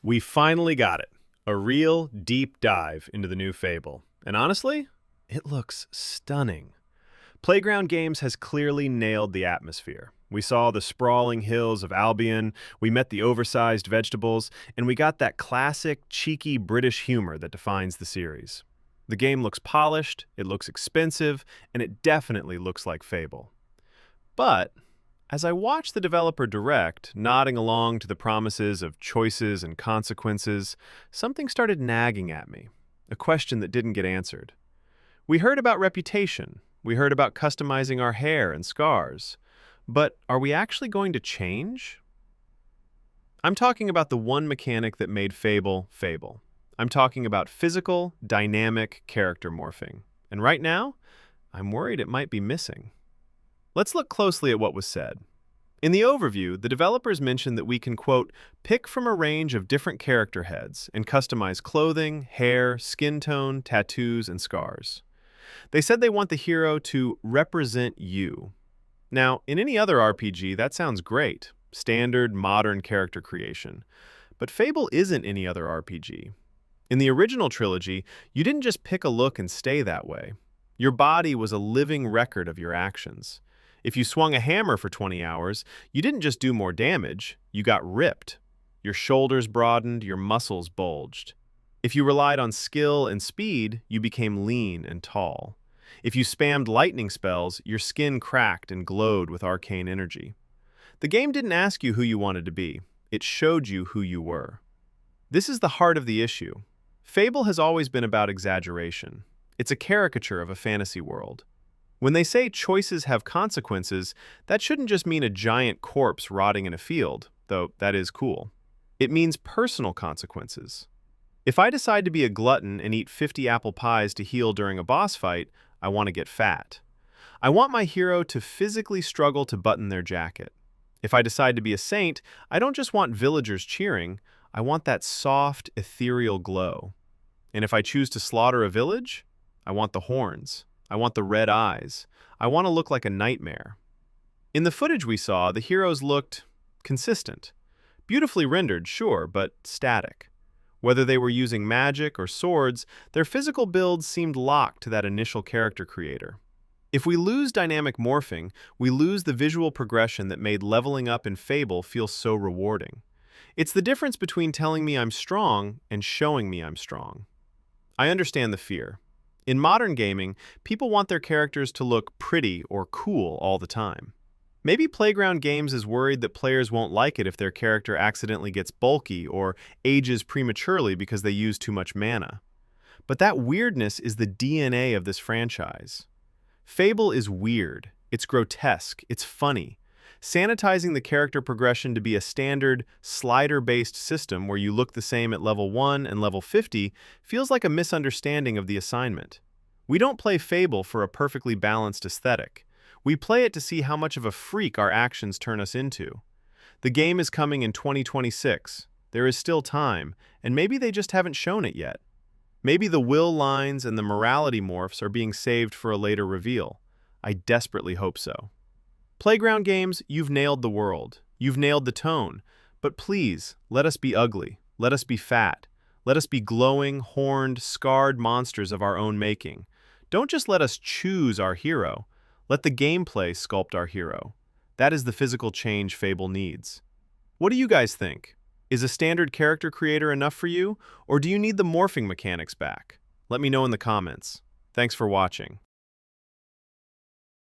We finally got it. A real deep dive into the new Fable. And honestly, it looks stunning. Playground Games has clearly nailed the atmosphere. We saw the sprawling hills of Albion, we met the oversized vegetables, and we got that classic, cheeky British humor that defines the series. The game looks polished, it looks expensive, and it definitely looks like Fable. But as I watched the developer direct, nodding along to the promises of choices and consequences, something started nagging at me, a question that didn't get answered. We heard about reputation, we heard about customizing our hair and scars, but are we actually going to change? I'm talking about the one mechanic that made Fable, Fable. I'm talking about physical, dynamic character morphing. And right now, I'm worried it might be missing. Let's look closely at what was said. In the overview, the developers mentioned that we can, quote, pick from a range of different character heads and customize clothing, hair, skin tone, tattoos, and scars. They said they want the hero to represent you. Now, in any other RPG, that sounds great. Standard, modern character creation. But Fable isn't any other RPG. In the original trilogy, you didn't just pick a look and stay that way. Your body was a living record of your actions. If you swung a hammer for 20 hours, you didn't just do more damage, you got ripped. Your shoulders broadened, your muscles bulged. If you relied on skill and speed, you became lean and tall. If you spammed lightning spells, your skin cracked and glowed with arcane energy. The game didn't ask you who you wanted to be, it showed you who you were. This is the heart of the issue. Fable has always been about exaggeration. It's a caricature of a fantasy world. When they say choices have consequences, that shouldn't just mean a giant corpse rotting in a field, though that is cool. It means personal consequences. If I decide to be a glutton and eat 50 apple pies to heal during a boss fight, I want to get fat. I want my hero to physically struggle to button their jacket. If I decide to be a saint, I don't just want villagers cheering, I want that soft, ethereal glow. And if I choose to slaughter a village, I want the horns. I want the red eyes. I want to look like a nightmare. In the footage we saw, the heroes looked consistent. Beautifully rendered, sure, but static. Whether they were using magic or swords, their physical builds seemed locked to that initial character creator. If we lose dynamic morphing, we lose the visual progression that made leveling up in Fable feel so rewarding. It's the difference between telling me I'm strong and showing me I'm strong. I understand the fear. In modern gaming, people want their characters to look pretty or cool all the time. Maybe Playground Games is worried that players won't like it if their character accidentally gets bulky or ages prematurely because they use too much mana. But that weirdness is the DNA of this franchise. Fable is weird, it's grotesque, it's funny. Sanitizing the character progression to be a standard, slider-based system where you look the same at level 1 and level 50 feels like a misunderstanding of the assignment. We don't play Fable for a perfectly balanced aesthetic. We play it to see how much of a freak our actions turn us into. The game is coming in 2026. There is still time, and maybe they just haven't shown it yet. Maybe the will lines and the morality morphs are being saved for a later reveal. I desperately hope so. Playground Games, you've nailed the world. You've nailed the tone. But please, let us be ugly. Let us be fat. Let us be glowing, horned, scarred monsters of our own making. Don't just let us choose our hero. Let the gameplay sculpt our hero. That is the physical change Fable needs. What do you guys think? Is a standard character creator enough for you, or do you need the morphing mechanics back? Let me know in the comments. Thanks for watching.